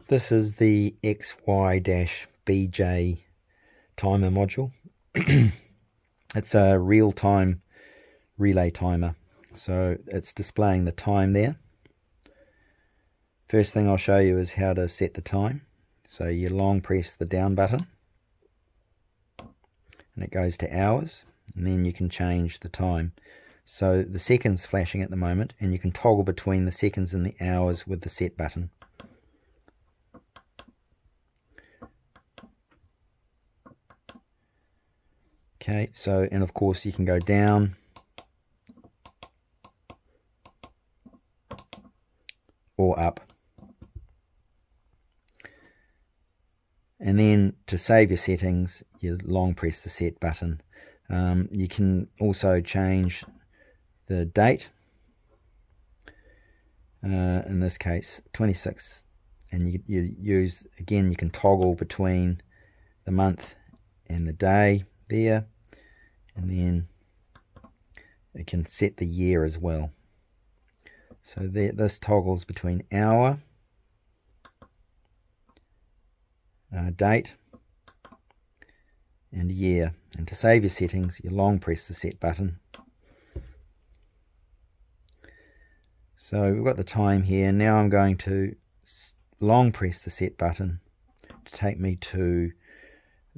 This is the XY-BJ timer module. It's a real-time relay timer, so it's displaying the time there. First thing I'll show you is how to set the time. So you long press the down button and it goes to hours, and then you can change the time. So the seconds flashing at the moment, and you can toggle between the seconds and the hours with the set button. Okay, so, and of course you can go down or up. And then to save your settings, you long press the set button. You can also change the date, in this case 26, and you use, again, you can toggle between the month and the day there, and then you can set the year as well. So there, this toggles between hour, date and year. And to save your settings, you long press the set button. So we've got the time here. Now I'm going to long press the set button to take me to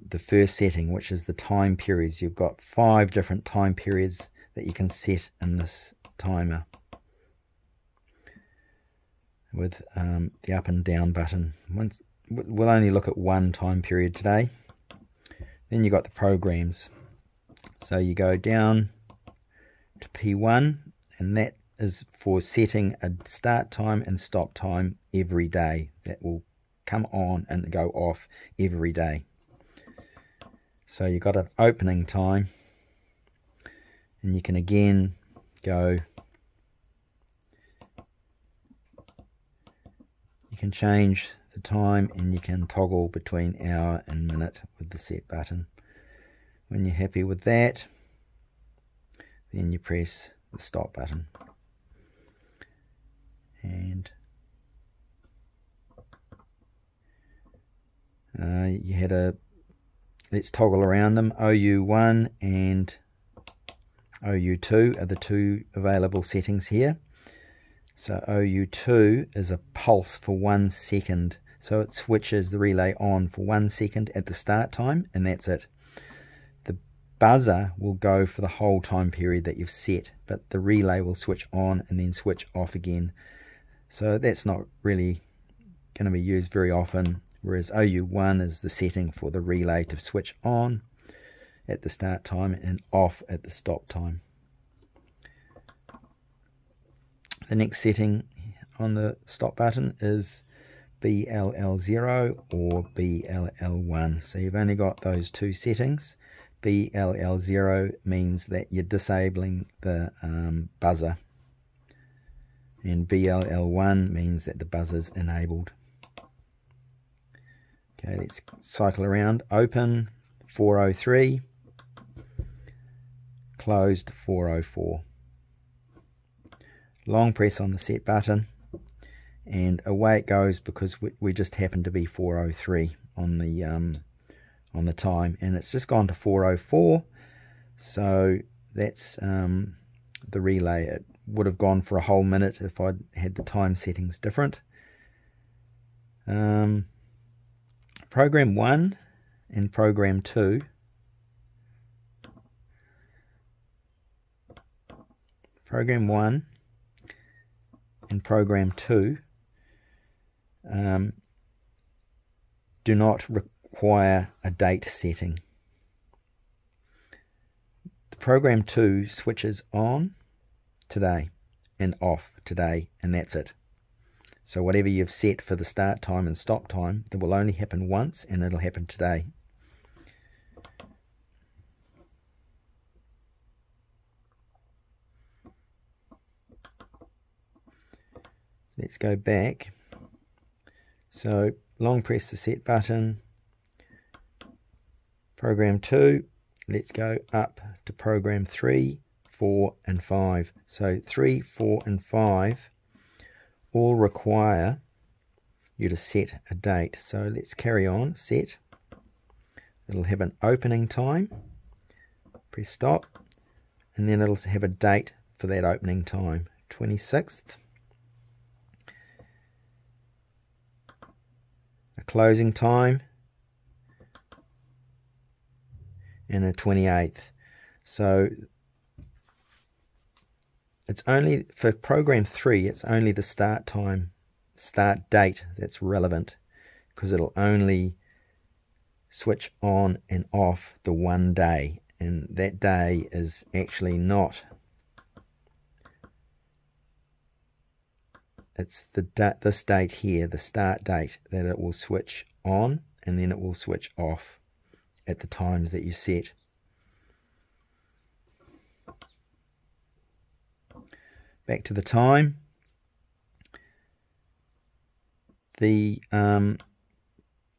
the first setting, which is the time periods. You've got 5 different time periods that you can set in this timer with the up and down button. We'll only look at one time period today. Then you got the programs. So you go down to P1, and that is for setting a start time and stop time every day. That will come on and go off every day. So you've got an opening time, and you can again go, you can change the time, and you can toggle between hour and minute with the set button. When you're happy with that, then you press the stop button. And you had a, let's toggle around them. OU1 and OU2 are the 2 available settings here. So OU2 is a pulse for 1 second. So it switches the relay on for 1 second at the start time, and that's it. The buzzer will go for the whole time period that you've set, but the relay will switch on and then switch off again. So that's not really going to be used very often, whereas OU1 is the setting for the relay to switch on at the start time and off at the stop time. The next setting on the stop button is BLL0 or BLL1. So you've only got those 2 settings. BLL0 means that you're disabling the buzzer, and BLL1 means that the buzzer's enabled. Okay, let's cycle around. Open 403, closed 404. Long press on the set button, and away it goes, because we just happen to be 403 on the time, and it's just gone to 404. So that's the relay. It would have gone for a whole minute if I'd had the time settings different. Program 1 and program 2 program 1 and program 2 do not require a date setting. The program 2 switches on today and off today, and that's it. So whatever you've set for the start time and stop time, that will only happen once, and it'll happen today. Let's go back. So long press the set button. Program 2, let's go up to program 3, 4 and 5. So 3, 4 and 5 all require you to set a date. So let's carry on. Set. It'll have an opening time. Press stop. And then it'll have a date for that opening time. 26th. A closing time. And a 28th. So it's only for program 3, it's only the start date that's relevant, because it'll only switch on and off the one day, and that day is actually not, it's this date here, the start date, that it will switch on and then it will switch off at the times that you set. Back to the time. The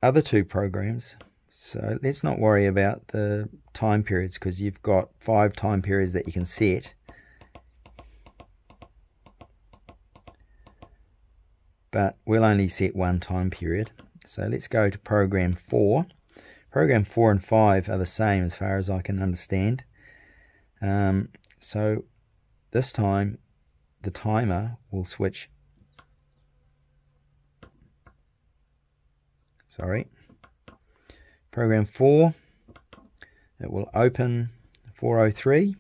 other two programs, so let's not worry about the time periods, because you've got 5 time periods that you can set. But we'll only set 1 time period. So let's go to program 4. Program 4 and 5 are the same as far as I can understand. So this time the timer will switch. Program 4, it will open 4:03.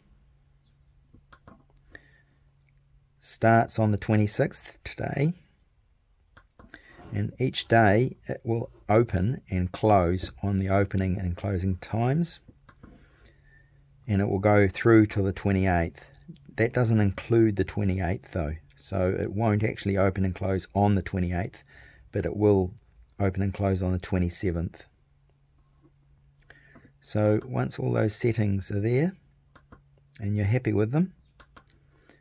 Starts on the 26th today. And each day it will open and close on the opening and closing times. And it will go through to the 28th. That doesn't include the 28th though. So it won't actually open and close on the 28th, but it will open and close on the 27th. So once all those settings are there and you're happy with them,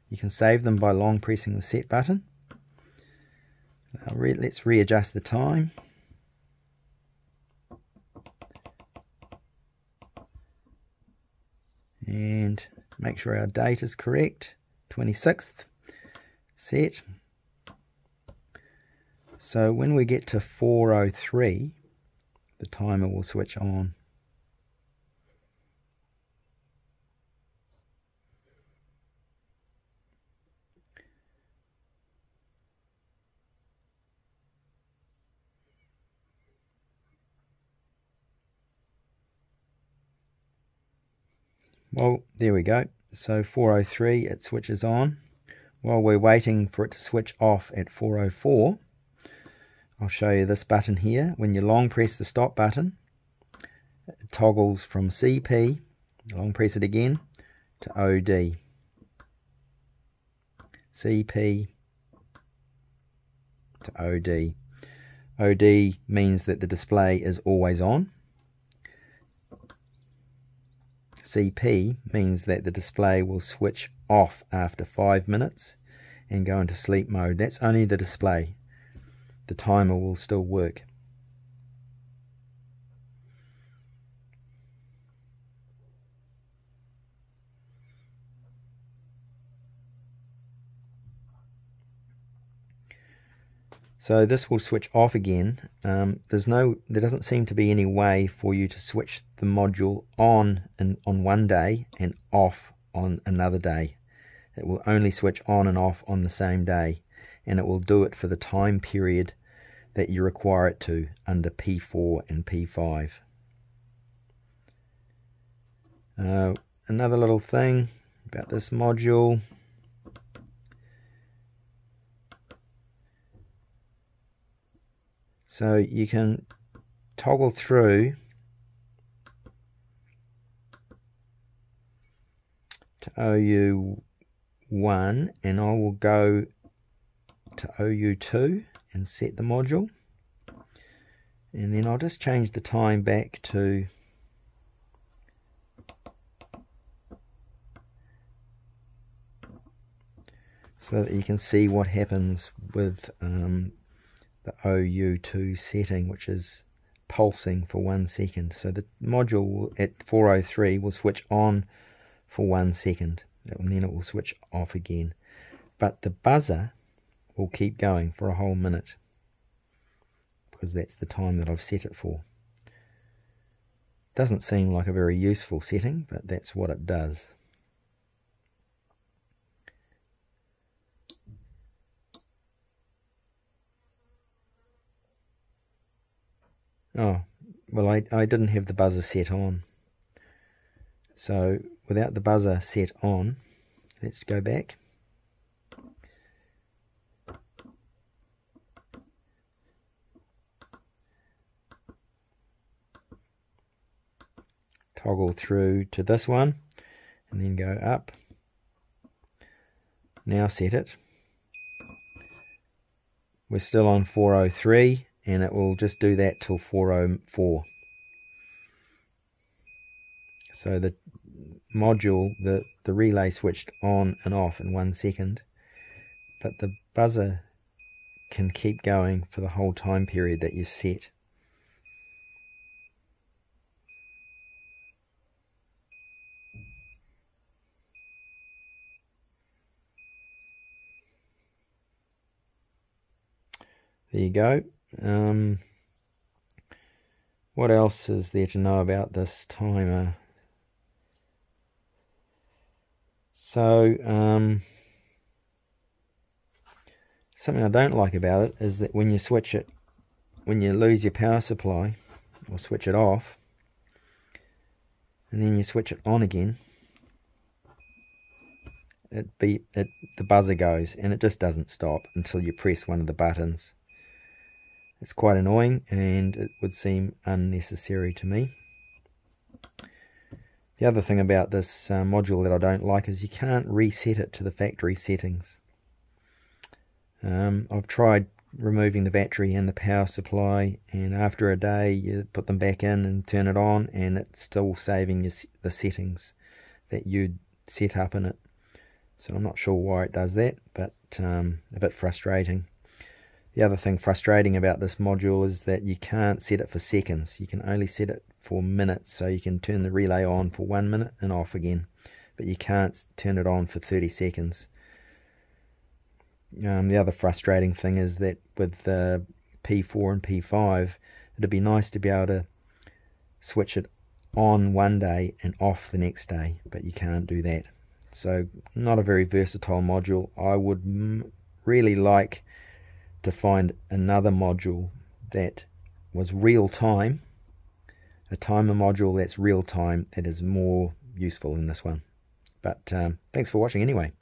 you can save them by long pressing the set button. Now let's readjust the time. And make sure our date is correct. 26th. Set. So when we get to 4:03, the timer will switch on. Well, there we go. So 4:03, it switches on. While we're waiting for it to switch off at 4:04, I'll show you this button here. When you long press the stop button, it toggles from CP, long press it again, to OD. CP to OD. OD means that the display is always on. CP means that the display will switch off after 5 minutes and go into sleep mode. That's only the display. The timer will still work. So this will switch off again. There doesn't seem to be any way for you to switch the module on one day and off on another day. It will only switch on and off on the same day, and it will do it for the time period that you require it to under P4 and P5. Another little thing about this module. So you can toggle through to OU1, and I will go to OU2 and set the module, and then I'll just change the time back to so that you can see what happens with the OU2 setting, which is pulsing for 1 second. So the module at 4:03 will switch on for 1 second, and then it will switch off again. But the buzzer will keep going for a whole minute. because that's the time that I've set it for. Doesn't seem like a very useful setting, but that's what it does. Oh, well, I didn't have the buzzer set on. So without the buzzer set on, let's go back. Toggle through to this one and then go up. Now set it. We're still on 403 and it will just do that till 404. So the module, the relay switched on and off in 1 second, but the buzzer can keep going for the whole time period that you've set. There you go. What else is there to know about this timer? So, something I don't like about it is that when you switch it, when you lose your power supply, or switch it off, and then you switch it on again, the buzzer goes, and it just doesn't stop until you press one of the buttons. It's quite annoying, and it would seem unnecessary to me. The other thing about this module that I don't like is you can't reset it to the factory settings. I've tried removing the battery and the power supply, and after a day you put them back in and turn it on, and it's still saving the settings that you'd set up in it. So I'm not sure why it does that, but a bit frustrating. The other thing frustrating about this module is that you can't set it for seconds. You can only set it for minutes, so you can turn the relay on for 1 minute and off again, but you can't turn it on for 30 seconds. The other frustrating thing is that with P4 and P5, it'd be nice to be able to switch it on one day and off the next day, but you can't do that. So not a very versatile module. I would really like to find another module that was real time, a timer module that's real time, that is more useful than this one. But thanks for watching anyway.